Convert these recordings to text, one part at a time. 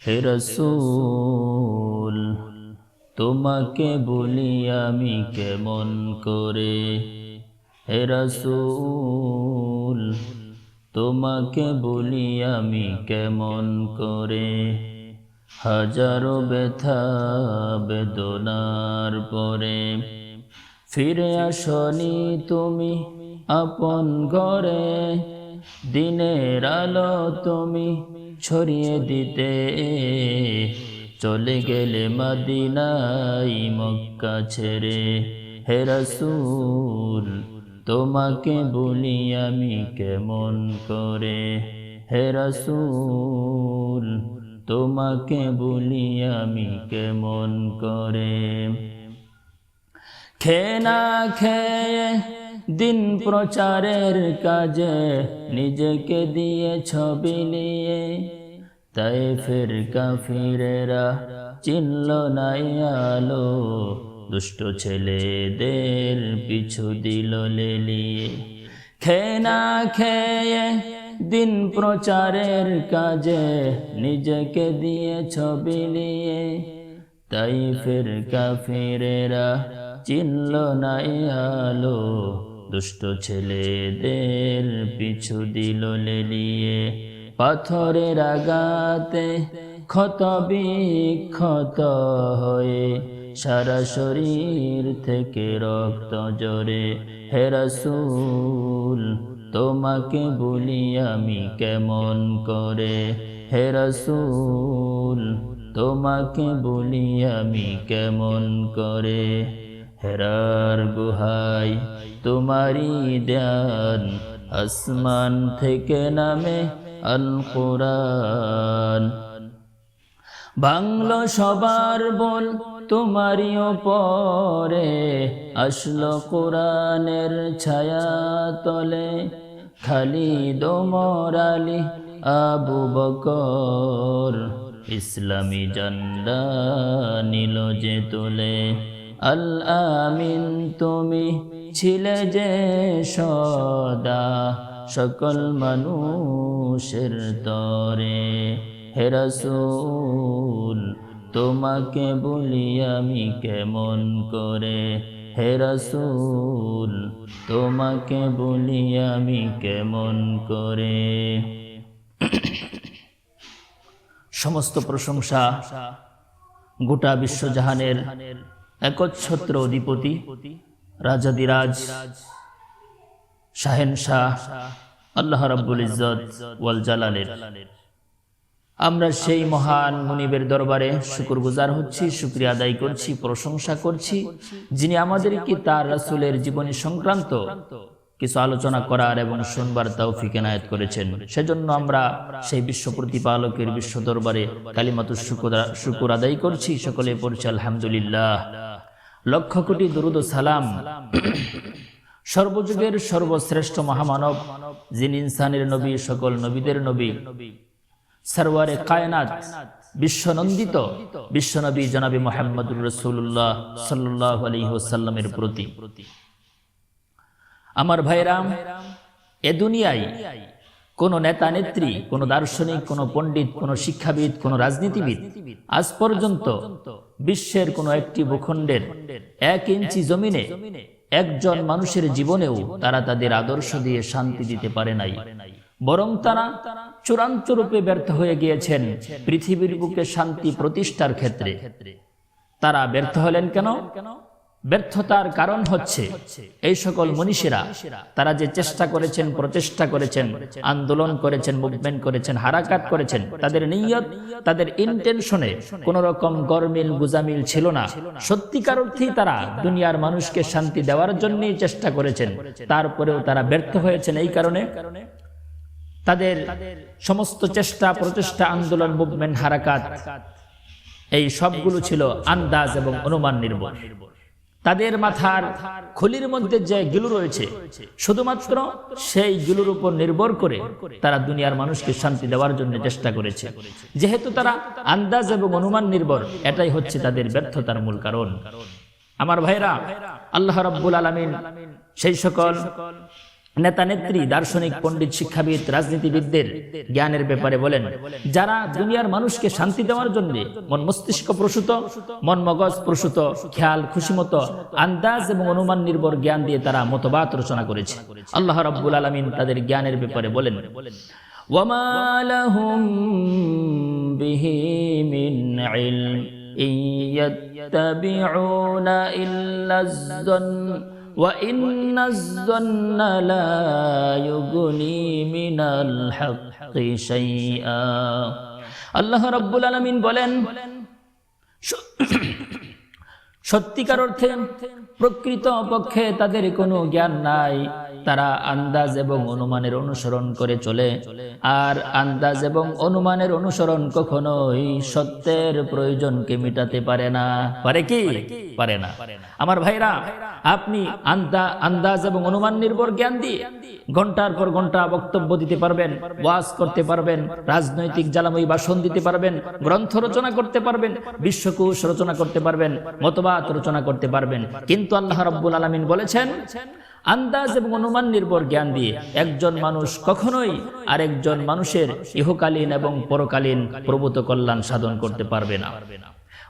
হে রাসূল তোমাকে বলি আমি কেমন করে, হে রাসূল তোমাকে বলি আমি কেমন করে। হাজারো ব্যথা বেদনার পরে ফিরে আসনি তুমি আপন ঘরে। দিনের আলো তুমি ছড়িয়ে দিতে চলে গেলে মদিনায় মক্কা ছেড়ে। হে রাসূল তোমাকে বলি আমি কেমন করে, হে রাসূল তোমাকে বলি আমি কেমন করে। খেয়ে না খেয়ে দিন প্রচারের কাজে নিজেকে দিয়েছ বিলিয়ে। তায়েফের কাফিরেরা চিনল না আলো, দুষ্ট ছেলেদের পিছু দিল লেলিয়ে। খেয়ে না খেয়ে দিন প্রচারের কাজে নিজেকে দিয়েছ বিলিয়ে। তায়েফের কাফিরেরা চিনল না আলো, দুষ্ট ছেলেদের পিছু দিল লেলিয়ে। পাথরের আঘাতে ক্ষত বিক্ষত হয়ে সারা শরীর থেকে রক্ত ঝরে। হে রাসূল তোমাকে বলি আমি কেমন করে, হে রাসূল তোমাকে বলি আমি কেমন করে। হেরার গুহায় তোমারি ধ্যান, আসমান থেকে নামে আল কোরআন। বাংলো সবার বল তোমারই ওপরে, আসলো কোরআনের ছায়া তলে। খালিদ ওমর আলী আবু বকর ইসলামী ঝান্ডা নিল যে তোলে। আল আমিন তুমি ছিলে যে সদা সকল মানুষের তরে। হে রাসূল তোমাকে বলি আমি কেমন করে, হে রাসূল তোমাকে বলি আমি কেমন করে। সমস্ত প্রশংসা গোটা বিশ্বজাহানের একচ্ছত্র অধিপতি রাজাদিরাজ শাহেনশাহ আল্লাহ রাব্বুল ইজ্জত ওয়াল জালালের। আমরা সেই মহান মুনিবের দরবারে শুকরগুজার হচ্ছি, শুকরিয়া আদায় করছি, প্রশংসা করছি, যিনি আমাদেরকে তার রাসূলের জীবনী সংক্রান্ত কিছু আলোচনা করার এবং শুনবার তৌফিক এনায়েত করেছেন। সেজন্য আমরা সেই বিশ্ব প্রতিপালকের বিশ্ব দরবারে কালিমাতুশ শুকর আদায় করছি। সকলে পড়ছি আলহামদুলিল্লাহ। লক্ষ কোটি দরুদ ও সালাম সর্বযুগের সর্বশ্রেষ্ঠ মহামানব, যিনি ইনসানের নবী, সকল নবীদের নবী, সরওয়ারে কায়নাত, বিশ্বনন্দিত বিশ্বনবী জনাবে মুহাম্মদুর রাসূলুল্লাহ সাল্লাল্লাহু আলাইহি ওয়াসাল্লামের প্রতি। আমার ভাইরাম, এ দুনিয়ায় কোন নেতা নেত্রী, কোন দার্শনিক, কোন পণ্ডিত, কোন শিক্ষাবিদ, কোন রাজনীতিবিদ আজ পর্যন্ত বিশ্বের কোন একটি ভূখণ্ডের 1 ইঞ্চি জমিনে একজন মানুষের জীবনেও তারা তাদের আদর্শ দিয়ে শান্তি দিতে পারে নাই, বরং তারা চূড়ান্ত রূপে ব্যর্থ হয়ে গিয়েছেন পৃথিবীর বুকে শান্তি প্রতিষ্ঠার ক্ষেত্রে। তারা ব্যর্থ হলেন কেন? ব্যর্থতার কারণ হচ্ছে এই সকল মনীষীরা, তারা যে চেষ্টা করেছেন, প্রচেষ্টা করেছেন, আন্দোলন করেছেন, মুভমেন্ট করেছেন, হারাকাত করেছেন, তাদের নিয়ত, তাদের ইন্টেনশনে কোন রকম গরমিল গুজামিল ছিল না। সত্যিকার অর্থেই তারা দুনিয়ার মানুষকে শান্তি দেওয়ার জন্যই চেষ্টা করেছেন। তারপরেও তারা ব্যর্থ হয়েছেন। এই কারণে তাদের সমস্ত চেষ্টা, প্রচেষ্টা, আন্দোলন, মুভমেন্ট, হারাকাত এই সবগুলো ছিল আন্দাজ এবং অনুমান নির্ভর। তাদের মাথার খুলির মধ্যে যে গিলু রয়েছে, শুধুমাত্র সেই গিলুর উপর নির্ভর করে তারা দুনিয়ার মানুষকে শান্তি দেওয়ার জন্য চেষ্টা করেছে। যেহেতু তারা আন্দাজ এবং অনুমান নির্ভর, এটাই হচ্ছে তাদের ব্যর্থতার মূল কারণ। আমার ভাইরা, আল্লাহ রাব্বুল আলামিন সেই সকল নেতা নেত্রী, দার্শনিক, পণ্ডিত, শিক্ষাবিদ, রাজনীতিবিদদের জ্ঞানের ব্যাপারে বলেন, যারা দুনিয়ার মানুষকে শান্তি দেওয়ার জন্য মন মস্তিষ্ক প্রসূত, মন মগজ প্রসূত, খেয়াল খুশিমতো আন্দাজ এবং অনুমান নির্ভর জ্ঞান দিয়ে তারা মতবাদ রচনা করেছে। আল্লাহ রাব্বুল আলামিন তাদের জ্ঞানের ব্যাপারে বলেন, ওয়ামা লাহুম বিহি মিন ইলম ইন ইয়াত্তাবিউনা ইল্লায-যন্ন وَإِنَّ الظَّنَّ لَا يُغْنِي مِنَ الْحَقِّ شَيْئًا। আল্লাহ রাব্বুল আলামিন বলেন, সত্যিকার অর্থে প্রকৃত পক্ষে তাদের কোনো জ্ঞান নাই। তারা আন্দাজ এবং অনুমানের অনুসরণ করে চলে, আর আন্দাজ এবং অনুমানের অনুসরণ কখনোই সত্যের প্রয়োজনকে মেটাতে পারে না। পারে কি? পারে না। আমার ভাইরা, আপনি আন্দাজ এবং অনুমান নির্ভর জ্ঞান দিয়ে ঘন্টার পর ঘন্টা বক্তব্য দিতে পারবেন, ওয়াজ করতে পারবেন, রাজনৈতিক জ্বালাময়ী ভাষণ দিতে পারবেন, গ্রন্থ রচনা করতে পারবেন, বিশ্বকোষ রচনা করতে পারবেন, মতবাদ রচনা করতে পারবেন। কিন্তু আল্লাহ রাব্বুল আলামিন বলেছেন, আন্দাজ এবং অনুমান নির্ভর জ্ঞান দিয়ে একজন মানুষ কখনোই আরেকজন মানুষের ইহকালীন এবং পরকালীন প্রভূত কল্যাণ সাধন করতে পারবে না।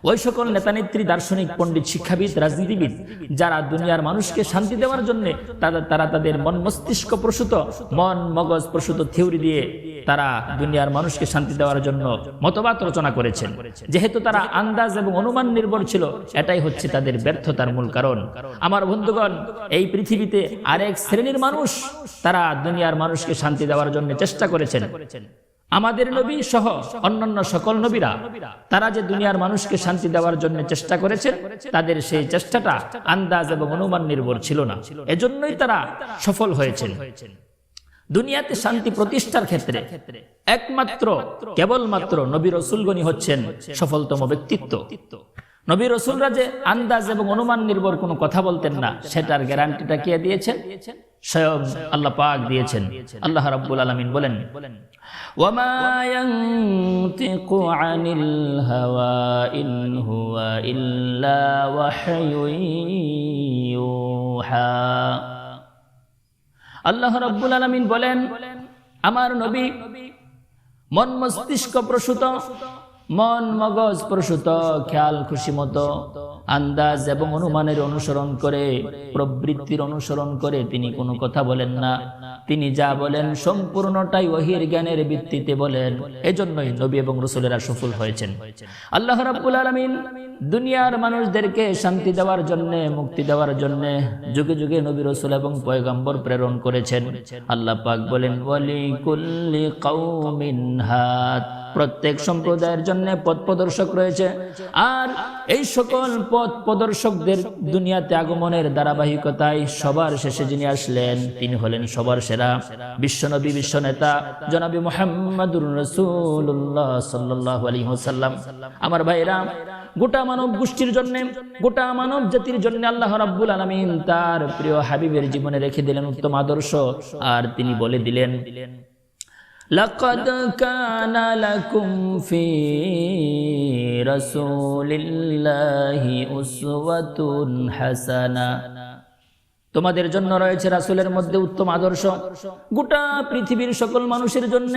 ওই সকল নেতানেত্রী, দার্শনিক, পণ্ডিত, শিক্ষাবিদ, রাজনীতিবিদ যারা দুনিয়ার মানুষকে শান্তি দেওয়ার জন্য তারা তাদের মন মস্তিষ্ক প্রসূত, মন মগজ প্রসূত থিওরি দিয়ে তারা দুনিয়ার মানুষকে শান্তি দেওয়ার জন্য মতবাদ রচনা করেছেন। যেহেতু তারা আন্দাজ এবং অনুমান নির্ভর ছিল, এটাই হচ্ছে তাদের ব্যর্থতার মূল কারণ। আমার বন্ধুগণ, এই পৃথিবীতে আরেক শ্রেণীর মানুষ তারা দুনিয়ার মানুষকে শান্তি দেওয়ার জন্য চেষ্টা করেছেন। আমাদের নবী সহ অন্যান্য সকল নবীরা তারা যে দুনিয়ার মানুষকে শান্তি দেওয়ার জন্য চেষ্টা করেছেন, তাদের সেই চেষ্টাটা আন্দাজ এবং অনুমান নির্ভর ছিল না। এজন্যই তারা সফল হয়েছেন। দুনিয়াতে শান্তি প্রতিষ্ঠার ক্ষেত্রে একমাত্র কেবলমাত্র নবী রাসূলগণই হচ্ছেন সফলতম ব্যক্তিত্ব। নবী রাসূলরা যে আন্দাজ এবং অনুমান নির্ভর কোনো কথা বলতেন না, সেটার গ্যারান্টিটা কে দিয়েছেন? স্বয়ং আল্লাহ পাক দিয়েছেন। আল্লাহ রাব্বুল আলামিন বলেন, ওয়ামা ইয়ানতিকু আনিল হাওয়া ইন হুয়া ইল্লা ওয়াহয়ুন ইউহা। আল্লাহ রাব্বুল আলামিন বলেন, আমার নবী মন মস্তিষ্ক প্রসূত, মন মগজ প্রসূত, খেয়াল খুশি মতো আন্দাজ এবং অনুমানের অনুসরণ করে, প্রবৃত্তির অনুসরণ করে তিনি কোনো কথা বলেন না। তিনি যা বলেন সম্পূর্ণটাই ওহীর জ্ঞানের ভিত্তিতে বলেন। এজন্যই নবী এবং রাসূলেরা সফল হয়েছেন। আল্লাহ রাব্বুল আলামিন দুনিয়ার মানুষদেরকে শান্তি দেওয়ার জন্য, মুক্তি দেওয়ার জন্য যুগে যুগে নবী রাসূল এবং পয়গম্বর প্রেরণ করেছেন। আল্লাহ পাক বলেন, ওয়ালিকুল্লি কওমিন হাদ। প্রত্যেক সম্প্রদায়ের জন্য পথ প্রদর্শক রয়েছে, আর এই সকল পথ প্রদর্শকদের দুনিয়াতে আগমনের ধারাবাহিকতায় সবার শেষে যিনি আসলেন তিনি হলেন সবার সেরা বিশ্বনবী, বিশ্বনেতা জনাবি মুহাম্মাদুর রাসূলুল্লাহ সাল্লাল্লাহু আলাইহি ওয়াসাল্লাম। আমার ভাইরা, গোটা মানব গোষ্ঠীর জন্য, গোটা মানব জাতির জন্য আল্লাহ রাব্বুল আলামিন তার প্রিয় হাবিবের জীবনে রেখে দিলেন উত্তম আদর্শ। আর তিনি বলে দিলেন, লাকাদ কানা লাকুম ফি রাসূলিল্লাহি উসওয়াতুন হাসানা। তোমাদের জন্য রয়েছে রাসূলের মধ্যে উত্তম আদর্শ, গোটা পৃথিবীর সকল মানুষের জন্য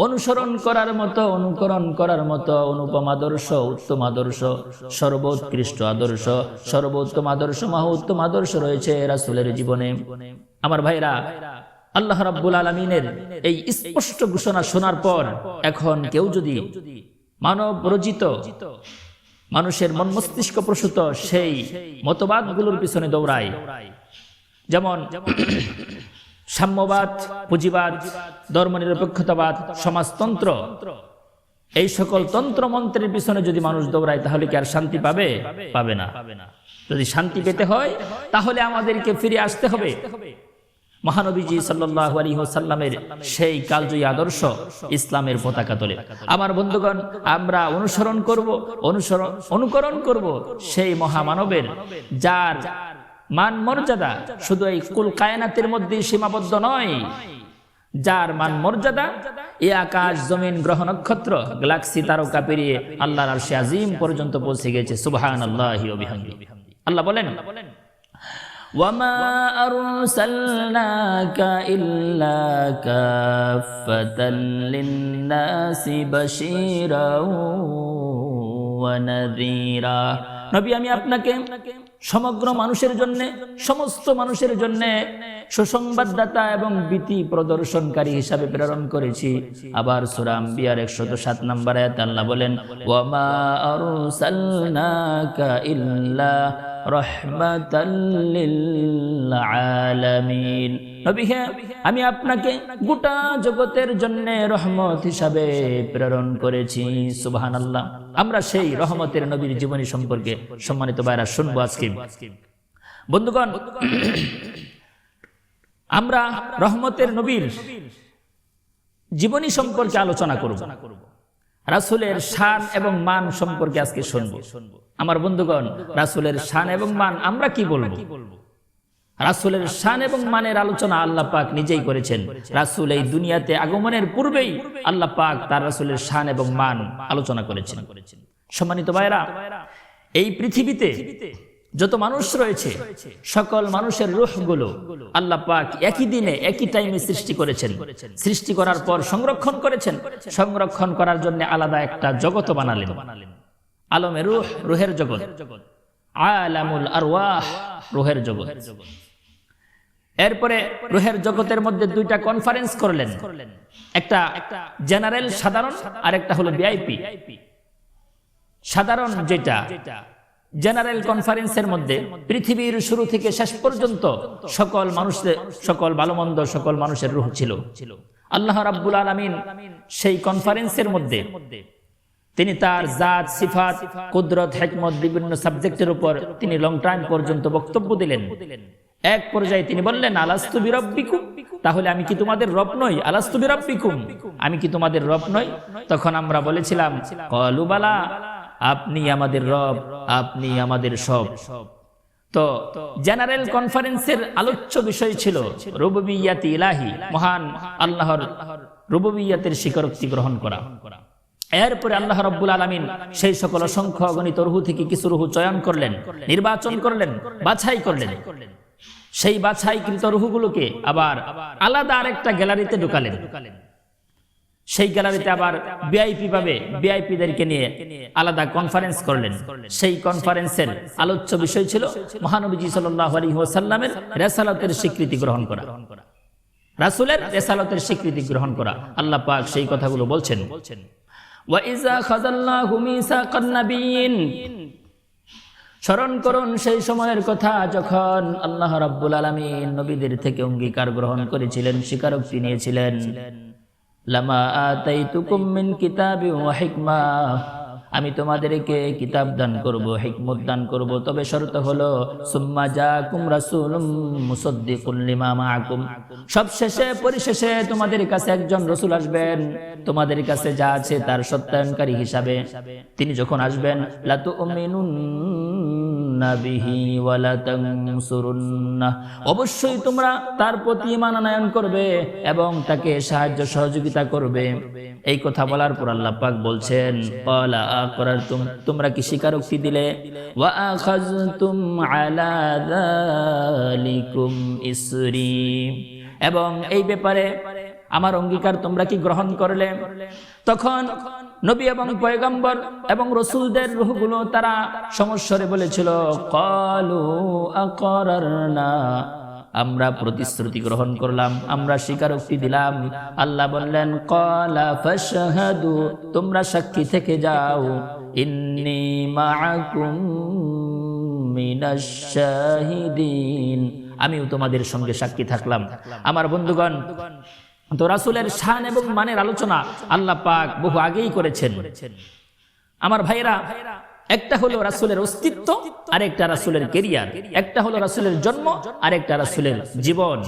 অনুসরণ করার মতো, অনুকরণ করার মতো অনুপম আদর্শ, উত্তম আদর্শ, সর্বোৎকৃষ্ট আদর্শ, সর্বোত্তম আদর্শ, মহোত্তম আদর্শ রয়েছে রাসূলের জীবনে। আমার ভাইরা, আল্লাহ রাব্বুল আলামিনের এই স্পষ্ট ঘোষণা শোনার পর এখন কেউ যদি মানব রচিত, মানুষের মন মস্তিষ্ক প্রসূত সেই মতবাদগুলোর পিছনে দৌড়ায়, যেমন সাম্যবাদ, পুঁজিবাদ, ধর্মনিরপেক্ষতাবাদ, সমাজতন্ত্র, এই সকল তন্ত্র মন্ত্রের পিছনে যদি মানুষ দৌড়ায়, তাহলে কি আর শান্তি পাবে? পাবে না। যদি শান্তি পেতে হয় তাহলে আমাদেরকে ফিরে আসতে হবে মহানবীজি সাল্লাল্লাহু আলাইহি ওয়াসাল্লামের সেই কালজয়ী আদর্শ ইসলামের পতাকা তলে। আমার বন্ধুগণ, আমরা অনুকরণ করব সেই মহামানবের, যার মান মর্যাদা শুধু এই কুল কায়নাতের মধ্যে সীমাবদ্ধ নয়, যার মান মর্যাদা এই আকাশ, জমিন, গ্রহ, নক্ষত্র, গ্যালাক্সি, তারকা পেরিয়ে আল্লাহর আরশে আজিম পর্যন্ত পৌঁছে গেছে। সুবহানাল্লাহি ওয়া বিহামদিহি। আল্লাহ বলেন, وما أرسلناك إلا كافة للناس بشيرا ونذيرا। নবী, আমি আপনাকে সমগ্র মানুষের জন্য, সমস্ত মানুষের জন্য সুসংবাদদাতা এবং ভীতি প্রদর্শনকারী হিসাবে প্রেরণ করেছি। আবার সূরা আম্বিয়ার 107 নম্বর আয়াতে আল্লাহ বলেন, ওয়ামা আরসালনাকা ইল্লা রাহমাতাল লিল আলামিন। নবী হে, আমি আপনাকে গোটা জগতের জন্য রহমত হিসাবে প্রেরণ করেছি। সুবহানাল্লাহ। আমরা সেই রহমতের নবীর জীবনী সম্পর্কে সম্মানিত ভাইরা শুনবো আজকে। বন্ধুগণ, আমরা রহমতের নবীর জীবনী সম্পর্কে আলোচনা করব। রাসূলের শান এবং মান সম্পর্কে আজকে শুনবো। আমার বন্ধুগণ, রাসূলের শান এবং মান আমরা কি বলবো? রাসূলের শান এবং মানের আলোচনা আল্লাহ পাক নিজেই করেছেন। রাসূল এই দুনিয়াতে আগমনের পূর্বেই আল্লাহ পাক তার রাসূলের শান এবং মান আলোচনা করেছেন। সম্মানিত ভাইরা, এই পৃথিবীতে যত মানুষ রয়েছে, সকল মানুষের রূহগুলো আল্লাহ পাক একই দিনে একই টাইমে সৃষ্টি করেছেন। সৃষ্টি করার পর সংরক্ষণ করেছেন। সংরক্ষণ করার জন্য আলাদা একটা জগৎ বানালেন, আলমে রূহ, রূহের জগৎ, আলামুল আরওয়াহ, রূহের জগৎ। এরপরে রূহের জগতের মধ্যে দুইটা কনফারেন্স করলেন, একটা জেনারেল সাধারণ, আর একটা হলো ভিআইপি। সাধারণ যেটা জেনারেল কনফারেন্সের মধ্যে পৃথিবীর শুরু থেকে শেষ পর্যন্ত সকল মানুষের, সকল ভালো মন্দ সকল মানুষের রূহ ছিল। আল্লাহ রাব্বুল আলামিন সেই কনফারেন্সের মধ্যে তিনি তার জাত, সিফাত, কুদরত, হিকমত বিভিন্ন সাবজেক্টের উপর তিনি লং টাইম পর্যন্ত বক্তব্য দিলেন। এক পর্যায়ে তিনি বললেন, আলাস্তু বিরাব্বিকুম, তাহলে আমি কি তোমাদের রব নই? আলাস্তু বিরাব্বিকুম, আমি কি তোমাদের রব নই? তখন আমরা বলেছিলাম, ক্বালু বালা, আপনি আমাদের রব, আপনি আমাদের সব। তো জেনারেল কনফারেন্সের আলোচ্য বিষয় ছিল রুবুবিয়্যাত ইলাহি, মহান আল্লাহর রুবুবিয়্যাতের স্বীকারোক্তি গ্রহণ করা। এরপরে আল্লাহ রাব্বুল আলামিন সেই সকল অসংখ্য অগণিত রূহ থেকে কিছু রূহ চয়ন করলেন, নির্বাচন করলেন, বাছাই করলেন। সেই বাছাইকৃত রূহগুলোকে আবার আলাদা আরেকটা গ্যালারিতে ঢুকালেন। সেই গ্যালারিতে আবার ভিআইপি পাবে, ভিআইপিদেরকে নিয়ে আলাদা কনফারেন্স করলেন। সেই কনফারেন্সের আলোচ্য বিষয় ছিল মহানবীজি সাল্লাল্লাহু আলাইহি ওয়াসাল্লামের রিসালাতের স্বীকৃতি গ্রহণ করা, রাসূলের রিসালাতের স্বীকৃতি গ্রহণ করা। আল্লাহ পাক সেই কথাগুলো বলছেন, ওয়া ইযা খাযাল্লাহু মিসাকান নাবিয়্যিন, স্মরণ করুন সেই সময়ের কথা যখন আল্লাহ রাব্বুল আলামিন নবীদের থেকে অঙ্গীকার গ্রহণ করেছিলেন, স্বীকারোক্তি নিয়েছিলেন। লামা আতাইতুকুম মিন কিতাবিন ওয়া হিকমা, আমি তোমাদেরকে কিতাব দান করব, হিকমত দান করব, তবে শর্ত হলো সুম্মা জাকুম রাসূলুম মুসাদ্দিকুন লিমা মাআকুম, সবশেষে পরিশেষে তোমাদের কাছে একজন রাসূল আসবেন, তোমাদের কাছে যা আছে তার সত্যায়নকারী হিসাবে। তিনি যখন আসবেন, লা তুমিনুন্না বিহি ওয়া লা তানসুরুন্না, অবশ্যই তোমরা তার প্রতি ঈমান আনয়ন করবে এবং তাকে সাহায্য সহযোগিতা করবে। এই কথা বলার পর আল্লাহ পাক বলছেন, ক্বালা আকরারতুম, তোমরা কি স্বীকারোক্তি দিলে, ওয়া আখাযতুম আলা যালিকুম ইসরি, এবং এই ব্যাপারে আমার অঙ্গীকার তোমরা কি গ্রহণ করলে? তখন নবী এবং পয়গম্বর এবং রাসূলদের রূহগুলো তারা সমস্বরে বলেছিল, ক্বালু আকরারনা, আমরা প্রতিশ্রুতি গ্রহণ করলাম, আমরা স্বীকারোক্তি দিলাম। আল্লাহ বললেন, ক্বালা ফাশহাদু, তোমরা সাক্ষী থেকে যাও, ইন্নী মাআকুম মিনাশ শাহিদিন, আমিও তোমাদের সঙ্গে সাক্ষী থাকলাম। আমার বন্ধুগণ, তো রাসূলের শান এবং মানের আলোচনা আল্লাহ পাক বহু আগেই করেছেন। আমার ভাইরা, একটা হলো রাসূলের অস্তিত্ব, আর একটা রাসূলের ক্যারিয়ার। একটা হলো রাসূলের জন্ম, আর একটা রাসূলের জীবন।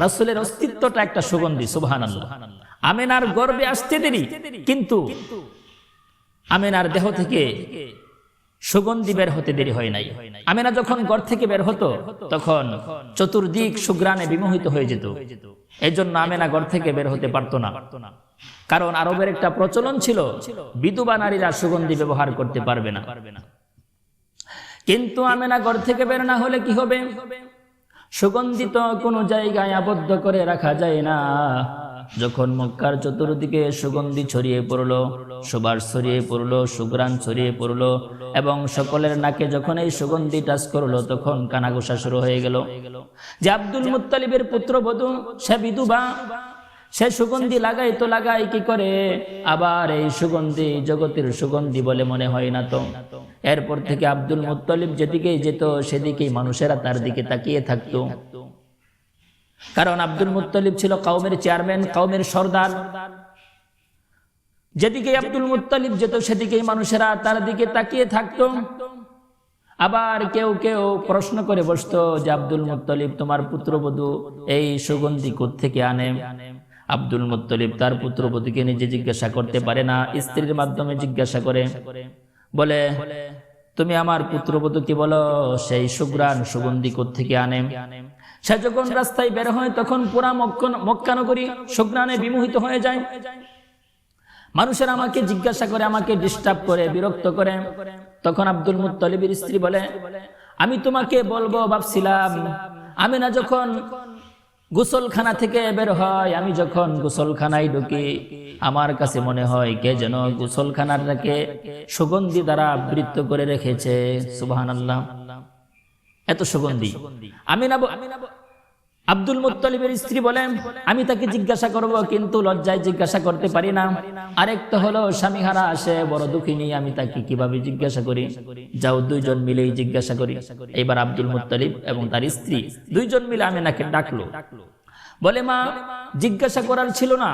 রাসূলের অস্তিত্বটা একটা সুগন্ধি, সুবহানাল্লাহ। আমেনার গর্ভে আসতে দেরি, কিন্তু আমেনার দেহ থেকে সুগন্ধি বের হতে দেরি হয় নাই। আমেনা যখন ঘর থেকে বের হতো তখন চতুর্দিক সুঘ্রাণে বিমোহিত হয়ে যেত। এই জন্য আমেনা ঘর থেকে বের হতে পারতো না, কারণ আরবের একটা প্রচলন ছিল বিধবা নারীরা সুগন্ধি ব্যবহার করতে পারবে না। কিন্তু আমেনা ঘর থেকে বের না হলে কি হবে? সুগন্ধিত কোনো জায়গায় আবদ্ধ করে রাখা যায় না। যখন মক্কার চতুর্দিকে সুগন্ধি ছড়িয়ে পড়লো, সুবাস ছড়িয়ে পড়লো, সুঘ্রাণ ছড়িয়ে পড়লো এবং সকলের নাকে যখন এই সুগন্ধি টাচ করলো, তখন কানাঘোষা শুরু হয়ে গেল যে আব্দুল মুত্তালিবের পুত্রবধূ সে বিধবা, সে সুগন্ধি লাগাই তো লাগাই কি করে, আবার এই সুগন্ধি জগতের সুগন্ধি বলে মনে হয় না তো। এরপর থেকে আব্দুল মুত্তালিব যেদিকেই যেত সেদিকেই মানুষেরা তার দিকে তাকিয়ে থাকতো, কারণ আব্দুল মুত্তালিব ছিল কওমের চেয়ারম্যান, কওমের সর্দার। যেদিকে আব্দুল মুত্তালিব যেত সেদিকেই মানুষেরা তার দিকে তাকিয়ে থাকতো। আবার কেউ কেউ প্রশ্ন করে বসতো যে আব্দুল মুত্তালিব তোমার পুত্রবধূ এই সুগন্ধি কোত্থেকে আনে? আব্দুল মুত্তালিব তার পুত্রবধূকে নিজে জিজ্ঞাসা করতে পারে না, স্ত্রীর মাধ্যমে জিজ্ঞাসা করে, বলে তুমি আমার পুত্রবধূকে বলো সেই সুঘ্রাণ সুগন্ধি কোত্থেকে আনে। সে যখন রাস্তায় বের হয় তখন পুরা মক্কা নগরী সুঘ্রাণে বিমোহিত হয়ে যায়। মানুষেরা আমাকে জিজ্ঞাসা করে, আমাকে ডিস্টার্ব করে, বিরক্ত করে। তখন আব্দুল মুত্তালিবের স্ত্রী বলে, আমি তোমাকে বলবো ভাবছিলাম, আমিনা যখন গোসলখানা থেকে বের হয়, আমি যখন গোসলখানায় ঢুকি, আমার কাছে মনে হয় কে যেন গোসলখানাটাকে সুগন্ধি দ্বারা আবৃত করে রেখেছে। সুবহানাল্লাহ, এত সুগন্ধি। আব্দুল মুত্তালিবের স্ত্রী বলেন, আমি তাকে জিজ্ঞাসা করব কিন্তু লজ্জায় জিজ্ঞাসা করতে পারি না। আরেকটা হলো স্বামীহারা আসে, বড় দুঃখিনী, আমি তাকে কিভাবে জিজ্ঞাসা করি? যাও দুইজন মিলেই জিজ্ঞাসা করি। এবার আব্দুল মুত্তালিব এবং তার স্ত্রী দুইজন মিলে আমিনাকে ডাকলো। বলে, মা, জিজ্ঞাসা করার ছিল না,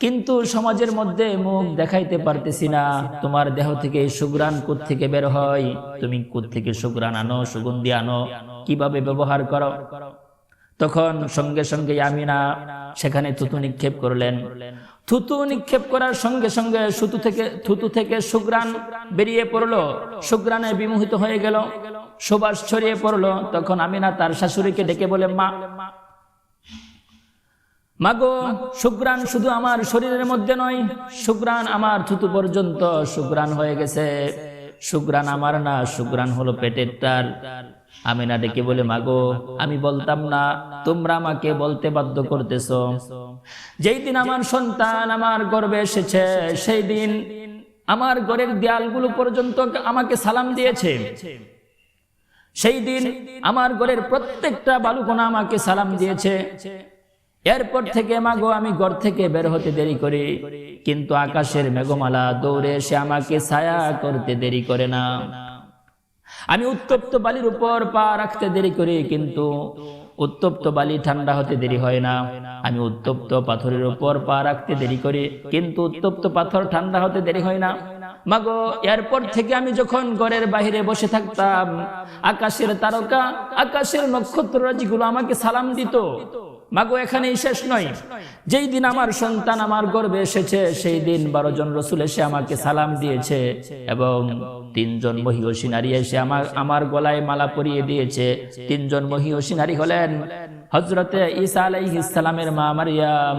কিন্তু সমাজের মধ্যে মুখ দেখাইতে পারতেছি না, তোমার দেহ থেকে সুঘ্রাণ কোত্থেকে বের হয়, তুমি কোত্থেকে সুঘ্রাণ আনো, সুগন্ধি আনো, কিভাবে ব্যবহার করো? তখন সঙ্গে সঙ্গে আমিনা সেখানে থুতু নিক্ষেপ করলেন। থুতু নিক্ষেপ করার সঙ্গে সঙ্গে থুতু থেকে সুঘ্রাণ বেরিয়ে পড়লো, সুঘ্রাণে বিমোহিত হয়ে গেল, সুবাস ছড়িয়ে পড়লো। তখন আমিনা তার শাশুড়িকে ডেকে বলে, মা গো, সুঘ্রাণ শুধু আমার শরীরের মধ্যে নয়, সুঘ্রাণ আমার থুতু পর্যন্ত সুঘ্রাণ হয়ে গেছে। সুঘ্রাণ আমার না, সুঘ্রাণ হলো পেটেরটার। আমিনা ডেকে বলে, মাগো, আমি বলতাম না, তোমরা আমাকে বলতে বাধ্য করতেছো। যেই দিন আমার সন্তান আমার গর্ভে এসেছে, সেই দিন আমার ঘরের দেয়ালগুলো পর্যন্ত আমাকে সালাম দিয়েছে। সেই দিন আমার ঘরের প্রত্যেকটা বালুকণা আমাকে সালাম দিয়েছে। এরপর থেকে মাগো আমি ঘর থেকে বের হতে দেরি করি, কিন্তু আকাশের মেঘমালা দৌড়ে এসে আমাকে ছায়া করতে দেরি করে না। আমি উত্তপ্ত বালির উপর পা রাখতে দেরি করি, কিন্তু উত্তপ্ত বালি ঠান্ডা হতে দেরি হয় না। আমি উত্তপ্ত পাথরের উপর পা রাখতে দেরি করি, কিন্তু উত্তপ্ত পাথর ঠান্ডা হতে দেরি হয় না। মাগো, এরপর থেকে আমি যখন ঘরের বাইরে বসে থাকতাম, আকাশের তারকা, আকাশের নক্ষত্ররাজিগুলো আমাকে সালাম দিত। মাগো, এখানেই শেষ নয়, যেই দিন আমার সন্তান আমার গর্ভে এসেছে, সেই দিন 12 জন রাসূল এসে আমাকে সালাম দিয়েছে এবং 3 জন মহিয়সী নারী এসে আমার গলায় মালা পরিয়ে দিয়েছে। 3 জন মহিয়সী নারী হলেন হযরতে ঈসা আলাইহিস সালামের মা মারিয়াম,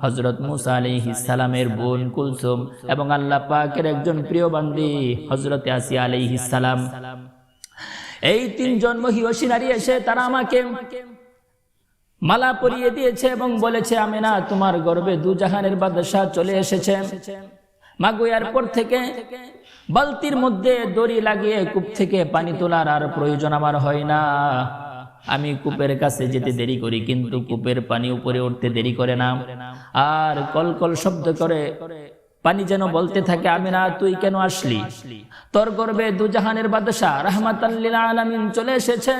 হযরত মুসা আলাইহিস সালামের বোন কুলসুম এবং আল্লাহ পাকের একজন প্রিয় বান্দি হযরতে আসিয়া আলাইহিস সালাম। এই 3 জন মহিয়সী নারী এসে তারা আমাকে মালা পরিয়ে দিয়েছে এবং বলেছে, আমিনা, তোমার গর্ভে দুজাহানের বাদশা চলে এসেছে। মাগো, এরপর থেকে বালতির মধ্যে দড়ি লাগিয়ে কূপ থেকে পানি তোলার আর প্রয়োজন আমার হয় না। আমি কূপের কাছে যেতে দেরি করি, কিন্তু কূপের পানি উপরে উঠতে দেরি করে না। আর কলকল শব্দ করে পানি যেন বলতে থাকে, আমিনা, তুই কেন আসলি? তোর গর্ভে দুজাহানের বাদশা রাহমাতাল লিল আলামিন চলে এসেছে,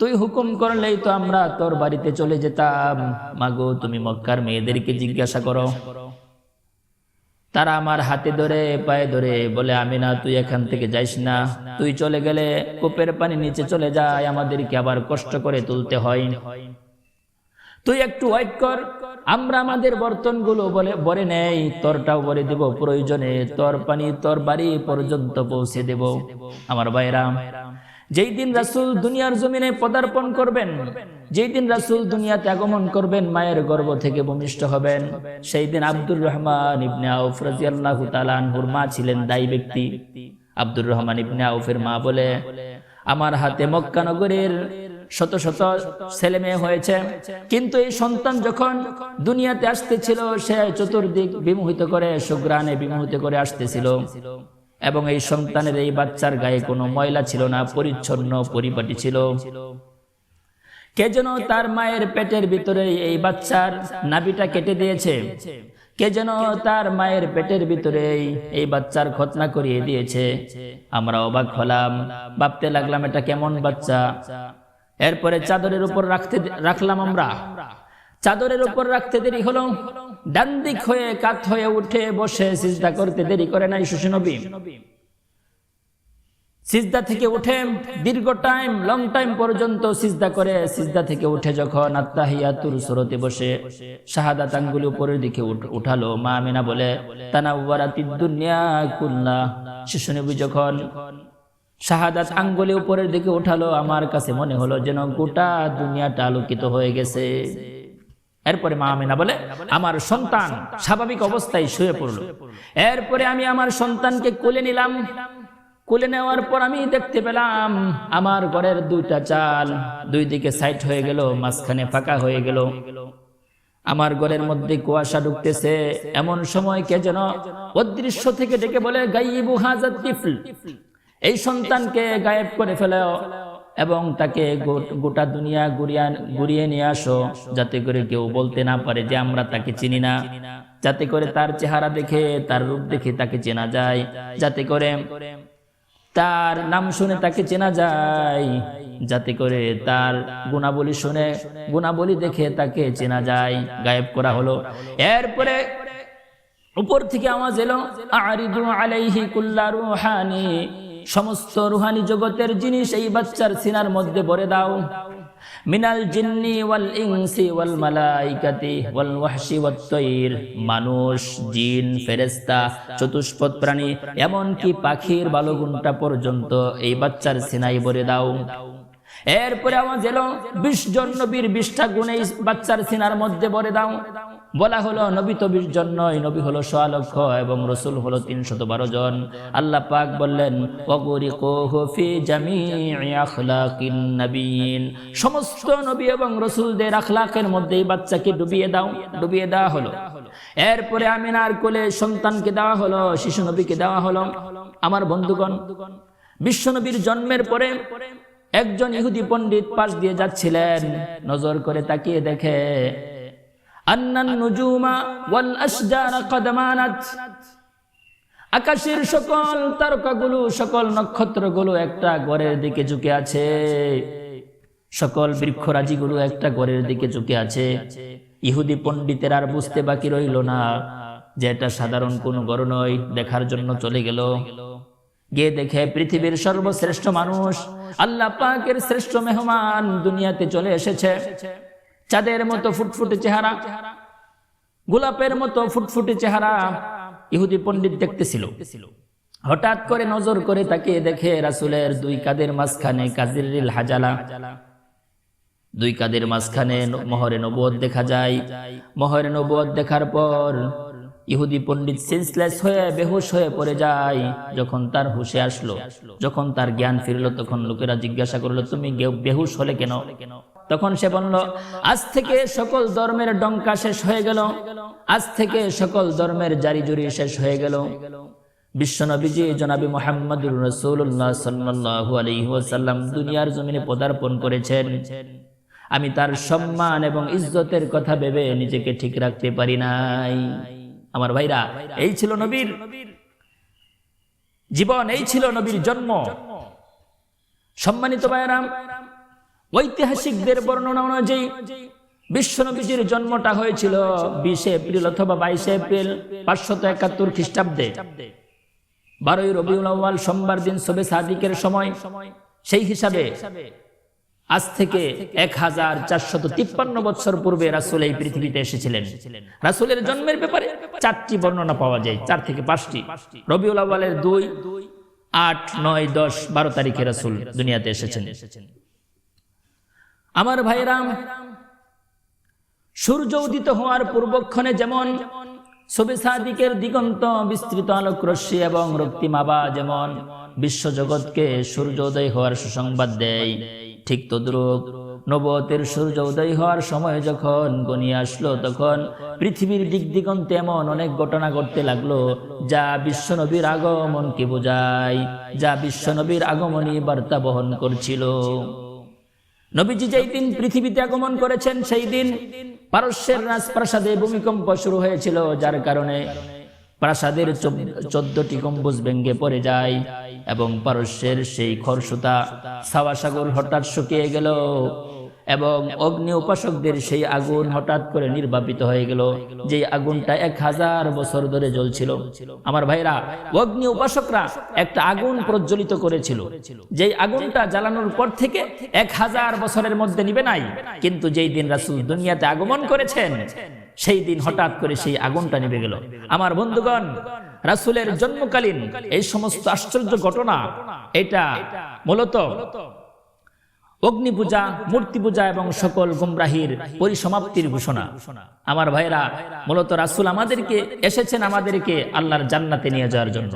তুই হুকুম করলেই তো আমরা তোর বাড়িতে চলে যেতাম। মাগো, তুমি মক্কার মেয়েদেরকে জিজ্ঞাসা করো। তারা আমার হাতে ধরে পায়ে ধরে বলে, আমিনা, তুই এখান থেকে যাইস না, তুই চলে গেলে কূপের পানি নিচে চলে যায়, আমাদেরকে আবার কষ্ট করে তুলতে হয়। তুই একটু ওয়েট কর, আমরা আমাদের বর্তনগুলো ভরে নেই, তোরটাও ভরে দেব, প্রয়োজনে তোর পানি তোর বাড়ি পর্যন্ত পৌঁছে দেব। আমার ভাইরা, যেই দিন রাসূল দুনিয়ার জমিনে পদার্পণ করবেন, যেই দিন রাসূল দুনিয়াতে আগমন করবেন, মায়ের গর্ভ থেকে ভূমিষ্ঠ হবেন, সেই দিন আব্দুর রহমান ইবনে আউফ রাদিয়াল্লাহু তাআলা আনহুর মা ছিলেন দায়ী ব্যক্তি। আব্দুর রহমান ইবনে আউফের মা বলে, আমার হাতে মক্কা নগরের শত শত ছেলে মেয়ে হয়েছে, কিন্তু এই সন্তান যখন দুনিয়াতে আসতেছিল সে চতুর্দিক বিমোহিত করে, সুঘ্রাণে বিমোহিত করে আসতেছিল, এবং এই সন্তানের এই বাচ্চার গায়ে কোনো ময়লা ছিল না, পরিচ্ছন্ন পরিপাটি ছিল। কে যেন তার মায়ের পেটের ভিতরে এই বাচ্চার নাভিটা কেটে দিয়েছে, কে যেন তার মায়ের পেটের ভিতরে এই বাচ্চার খতনা করিয়ে দিয়েছে। আমরা অবাক হলাম, ভাবতে লাগলাম এটা কেমন বাচ্চা। এরপরে চাদরের উপর রাখলাম আমরা, চাদরের উপর রাখতে দেরি হলো, ডান দিক হয়ে কাত হয়ে উঠে বসে সিজদা করতে দেরি করে নাই শিশুনবী। সিজদা থেকে উঠে দীর্ঘ টাইম, লং টাইম পর্যন্ত সিজদা করে, সিজদা থেকে উঠে যখন আত্তাহিয়াতুর সূরাতে বসে শাহাদাত আঙ্গুলি উপরের দিকে উঠালো, মা আমিনা বলে তানাওয়ারাতিদ দুনিয়া কুল্লা। শিশু নবী যখন শাহাদাত আঙ্গুলি উপরের দিকে উঠালো, আমার কাছে মনে হলো যেন গোটা দুনিয়াটা আলোকিত হয়ে গেছে। এরপরে মা আমিনা বলে আমার সন্তান স্বাভাবিক অবস্থায় শুয়ে পড়লো। এরপরে আমি আমার সন্তানকে কোলে নিলাম। কোলে নেওয়ার পর আমি দেখতে পেলাম আমার ঘরের দুইটা চাল দুই দিকে সাইড হয়ে গেল, মাঝখানে ফাঁকা হয়ে গেল। আমার ঘরের মধ্যে কুয়াশা ঢুকতেছে। এমন সময় কে যেন অদৃশ্য থেকে ডেকে বলে গাইবু হাযাত তিফল, এই সন্তানকে গায়েব করে ফেলো এবং তাকে গোটা দুনিয়া ঘুরিয়ে নিয়ে আসো, যাতে করে কেউ বলতে না পারে যে আমরা তাকে চিনি না, যাতে করে তার চেহারা দেখে, তার রূপ দেখে তাকে চেনা যায়, যাতে করে তার নাম শুনে তাকে চেনা যায়, যাতে করে তার গুণাবলী শুনে, গুণাবলী দেখে তাকে চেনা যায়। গায়েব করা হলো। এরপরে উপর থেকে আওয়াজ এলো আরিদু আলাইহি কুল্লা রুহানি, সমস্ত রুহানি জগতের জিনিস এই বাচ্চার সিনার মধ্যে ভরে দাও। মিনাল জিন্নি ওয়াল ইনসি ওয়াল মালাইকাতি ওয়াল ওয়াহশি ওয়াত তাইর, মানুষ, জিন, ফেরেশতা, চতুষ্পদ প্রাণী, এমনকি পাখির বালুগুন্টা পর্যন্ত এই বাচ্চার সিনাই ভরে দাও। এরপরে আওয়াজ এলো 20 জন নবীর 20টা গুণ এই বাচ্চার সিনার মধ্যে ভরে দাও। বলা হলো নবী তো 20 জন নয়, নবী হলো 1.25 লক্ষ এবং রসুল হলো 312 জন। আল্লাহ পাক বললেন ওয়াগুরিকুহু ফি জামি'i আখলাকিন নবিয়্যিন, সমস্ত নবী এবং রসুলদের আখলাকের মধ্যে এই বাচ্চাকে ডুবিয়ে দাও। ডুবিয়ে দেওয়া হলো। এরপরে আমিনার কোলে সন্তানকে দেওয়া হলো, শিশু নবীকে দেওয়া হলো। আমার বন্ধুগণ, বিশ্ব নবীর জন্মের পরে একজন ইহুদি পণ্ডিত পাশ দিয়ে যাচ্ছিলেন, নজর করে তাকিয়ে দেখে আন্নান নুজুমা ওয়াল আশজারা কদ মানাত, আকাশের সকল তারকাগুলো, সকল নক্ষত্রগুলো একটা ঘরের দিকে ঝুঁকে আছে, সকল বৃক্ষরাজিগুলো একটা ঘরের দিকে ঝুঁকে আছে। ইহুদি পণ্ডিতের আর বুঝতে বাকি রইল না যে এটা সাধারণ কোনো ঘর নয়, দেখার জন্য চলে গেল। গিয়ে দেখে পৃথিবীর সর্বশ্রেষ্ঠ মানুষ, আল্লাহ পাকের শ্রেষ্ঠ মেহমান দুনিয়াতে চলে এসেছে। চাঁদের মতো ফুটফুটে চেহারা, গোলাপের মতো ফুটফুটে চেহারা ইহুদি পণ্ডিত দেখতেছিল। হঠাৎ করে নজর করে তাকিয়ে দেখে রাসূলের দুই কাঁধের মাঝখানে কাজিরিল হাজালা, দুই কাঁধের মাঝখানে মোহরে নবুয়ত দেখা যায়। মোহরে নবুয়ত দেখার পর ইহুদি পণ্ডিত সেন্সলেস হয়ে, বেহুশ হয়ে পড়ে যায়। যখন তার হুশে আসলো, যখন তার জ্ঞান ফিরলো, তখন লোকেরা জিজ্ঞাসা করলো তুমি বেহুশ হলে কেন? তখন সে বলল আজ থেকে সকল ধর্মের ডঙ্কা শেষ হয়ে গেল, আজ থেকে সকল ধর্মের জারি জুরি শেষ হয়ে গেল। বিশ্বনবীজি জনাবি মুহাম্মদুর রাসূলুল্লাহ সাল্লাল্লাহু আলাইহি ওয়াসাল্লাম দুনিয়ার জমিনে পদার্পণ করেছেন। আমি তার সম্মান এবং ইজ্জতের কথা ভেবে নিজেকে ঠিক রাখতে পারি নাই। আমার ভাইরা, এই ছিল নবীর জীবন, এই ছিল নবীর জন্ম। সম্মানিত ভাইরা, ঐতিহাসিকদের বর্ণনা অনুযায়ী বিশ্বনবীজির জন্মটা হয়েছিল 20 এপ্রিল অথবা 22 এপ্রিল 571 খ্রিস্টাব্দে। 12 রবিউল আউয়াল সোমবার দিন শবে সাদিকের সময়। সেই হিসাবে আজ থেকে 1453 বছর পূর্বে রাসূল এই পৃথিবীতে এসেছিলেন। রাসূলের জন্মের ব্যাপারে 4টি বর্ণনা পাওয়া যায়, 4 থেকে 5টি। রবিউল আউয়ালের 2, 8, 9, 10, 12 তারিখে রাসূল দুনিয়াতে এসেছেন। আমার ভাইরা, সূর্য উদিত হওয়ার পূর্বক্ষণে যেমন শবে সাদিকের দিগন্ত বিস্তৃত আলোক রশ্মি এবং রক্তিম আভা যেমন বিশ্বজগৎকে সূর্যোদয় হওয়ার সুসংবাদ দেয়, ঠিক তদ্রূপ নবুয়তের সূর্য উদয় হওয়ার সময় যখন ঘনিয়ে আসলো, তখন পৃথিবীর দিক দিগন্তে এমন অনেক ঘটনা ঘটতে লাগলো যা বিশ্বনবীর আগমনকে বোঝায়, যা বিশ্বনবীর আগমনী বার্তা বহন করছিল। নবীজি যেই দিন পৃথিবীতে আগমন করেছেন সেই দিন পারস্যের রাজপ্রাসাদে ভূমিকম্প শুরু হয়েছিল, যার কারণে প্রাসাদের 14টি গম্বুজ ভেঙে পড়ে যায় এবং পারস্যের সেই খরস্রোতা সাওয়া সাগর হঠাৎ শুকিয়ে গেল এবং অগ্নি উপাসকদের সেই আগুন হঠাৎ করে নির্বাপিত হয়ে গেল, যে আগুনটা 1000 বছর ধরে জ্বলছিল। আমার ভাইরা, অগ্নি উপাসকরা একটা আগুন প্রজ্বলিত করেছিল, যেই আগুনটা জ্বালানোর পর থেকে 1000 বছরের মধ্যে নিবে নাই, কিন্তু যেই দিন রাসূল দুনিয়াতে আগমন করেছেন সেই দিন হঠাৎ করে সেই আগুনটা নিভে গেল। আমার বন্ধুগণ, রাসূলের জন্মকালীন এই সমস্ত আশ্চর্য ঘটনা, এটা মূলত অগ্নি পূজা, মূর্তি পূজা এবং সকল গুমরাহির পরিসমাপ্তির ঘোষণা। আমার ভাইরা, মূলত রাসূল আমাদেরকে এসেছেন আমাদেরকে আল্লাহর জান্নাতে নিয়ে যাওয়ার জন্য।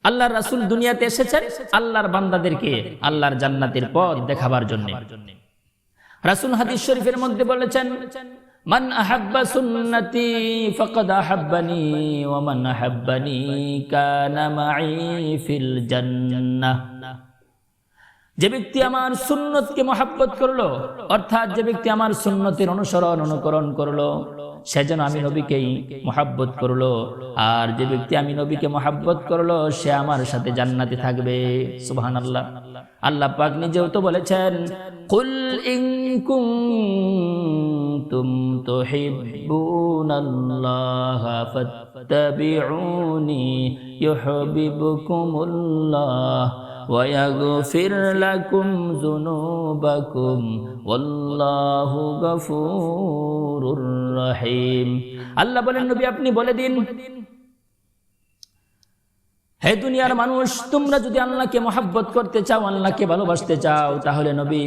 আল্লাহর রাসূল দুনিয়াতে এসেছেন আল্লাহর বান্দাদেরকে আল্লাহর জান্নাতের পথ দেখাবার জন্য। রাসূল হাদিস শরীফের মধ্যে বলেছেন, মান আহাব্বা সুন্নতি ফাকাদ আহাব্বানি ওয়া মান আহাব্বানি কানা মাই ফিল জান্নাহ। যে ব্যক্তি আমার সুন্নতকে মহব্বত করলো, অর্থাৎ যে ব্যক্তি আমার সুন্নতের অনুকরণ করলো, সে যেন আমি নবীকেই মহব্বত করলো, আর যে ব্যক্তি আমি নবীকে মহব্বত করলো সে আমার সাথে জান্নাতে থাকবে। সুবহানাল্লাহ। আল্লাহ পাক নিজেও তো বলেছেন, কুল ইন কুনতুম তুহিব্বুনাল্লাহ ফাত্তাবিউনি ইউহিব্বুকুমুল্লাহ ওয়া ইয়াগফির লাকুম যুনুবাকুম ওয়াল্লাহু গফুরুর রহিম। আল্লাহ বলেন, নবী আপনি বলে দিন, হে দুনিয়ার মানুষ, তোমরা যদি আল্লাহকে মহব্বত করতে চাও, আল্লাহকে ভালোবাসতে চাও, তাহলে নবী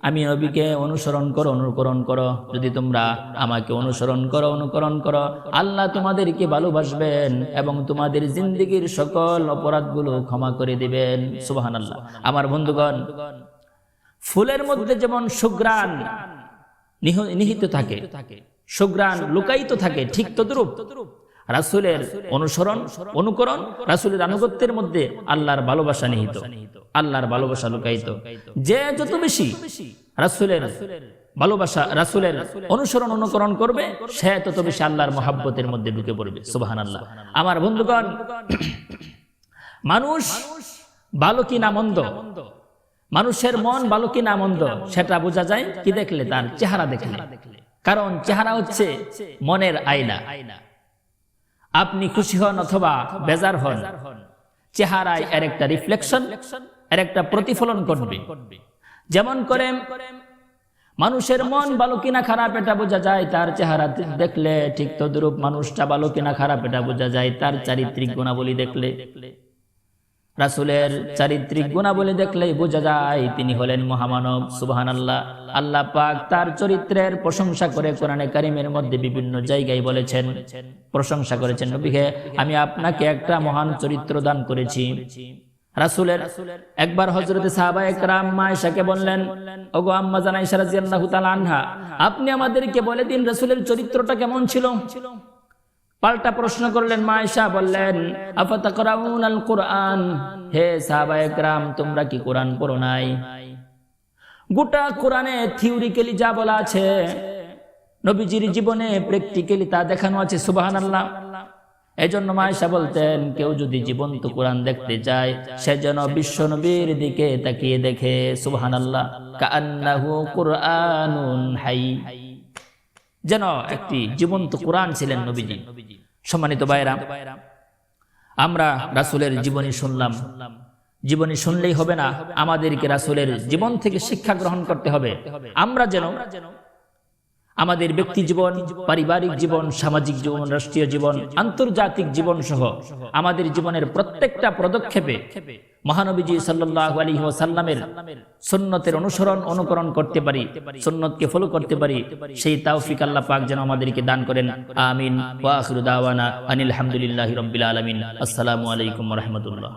আমি নবীকে অনুকরণ করো। যদি তোমরা আমাকে অনুকরণ করো, আল্লাহ তোমাদেরকে ভালোবাসবেন এবং তোমাদের জিন্দেগীর সকল অপরাধগুলো ক্ষমা করে দিবেন। সুবহানাল্লাহ। আমার বন্ধুগণ, ফুলের মধ্যে যেমন সুঘ্রাণ নিহিত থাকে, সুঘ্রাণ লুকায়িত থাকে, ঠিক তদ্রূপ রাসূলের অনুকরণ, রাসূলের আনুগত্যের মধ্যে আল্লাহর ভালোবাসা নিহিত, আল্লাহর ভালোবাসা লুকায়িত। যে যত বেশি রাসূলের ভালোবাসা, রাসূলের অনুকরণ করবে, সে তত বেশি আল্লাহর মহব্বতের মধ্যে ঢুকে পড়বে। সুবহানাল্লাহ। আমার বন্ধুগণ, মানুষ ভালো কি না মন্দ, মানুষের মন ভালো কি না মন্দ, সেটা বোঝা যায় কি দেখলে? তার চেহারা দেখলে। কারণ চেহারা হচ্ছে মনের আয়না। আপনি খুশি হন অথবা বেজার হন, চেহারায় এর একটা রিফ্লেকশন, এর একটা প্রতিফলন করবে। যেমন করে মানুষের মন ভালো কিনা খারাপ এটা বোঝা যায় তার চেহারা দেখলে, ঠিক তদ্রূপ মানুষটা ভালো কিনা খারাপ এটা বোঝা যায় তার চারিত্রিক গুণাবলী দেখলে। রাসূলের চারিত্রিক গুণাবলী দেখলেই বোঝা যায় তিনি হলেন মহামানব। সুবহানাল্লাহ। আল্লাহ পাক তার চরিত্রের প্রশংসা করে কোরআনে কারীমের মধ্যে বিভিন্ন জায়গায় বলেছেন, প্রশংসা করেছেন, নবীকে আমি আপনাকে একটা মহান চরিত্র দান করেছি। রাসূলের একবার হযরতে সাহাবায়ে কেরাম মা আয়েশাকে বললেন, ওগো আম্মা জান আয়েশা রাদিয়াল্লাহু তাআলা আনহা, আপনি আমাদেরকে বলে দিন রাসূলের চরিত্রটা কেমন ছিল। পাল্টা প্রশ্ন করলেন মা আয়েশা, বললেন, আফাতাকরাউনাল কুরআন, হে সাহাবায়ে কেরাম তোমরা কি কোরআন পড়ো নাই? গোটা কোরআনে থিওরিক্যালি যা বলা আছে, নবীজির জীবনে প্র্যাকটিক্যালি তা দেখানো আছে। সুবহানাল্লাহ। এজন্য মা আয়েশা বলতেন, কেউ যদি জীবন্ত কোরআন দেখতে চায় সে যেন বিশ্ব নবীর দিকে তাকিয়ে দেখে। সুবহানাল্লাহ। কাআন্নাহু কুরআনুন হাই, যেন একটি জীবন্ত কোরআন ছিলেন নবীজি। সম্মানিত ভাইরা, আমরা রাসূলের জীবনী শুনলাম, জীবনী শুনলেই হবে না, আমাদেরকে রাসূলের জীবন থেকে শিক্ষা গ্রহণ করতে হবে। আমরা যেন আমাদের ব্যক্তি জীবন, পারিবারিক জীবন, সামাজিক জীবন, রাষ্ট্রীয় জীবন, আন্তর্জাতিক জীবন সহ আমাদের জীবনের প্রত্যেকটা পদক্ষেপে মহানবীজি সাল্লাল্লাহু আলাইহি ওয়াসাল্লামের সুন্নতের অনুকরণ করতে পারি, সুন্নতকে ফলো করতে পারি, সেই তৌফিক আল্লাহ পাক যেন আমাদেরকে দান করেন। আমিন। ওয়া আখিরু দাওয়ানা আনিল হামদুলিল্লাহি রাব্বিল আলামিন। আসসালামু আলাইকুম ওয়া রাহমাতুল্লাহ।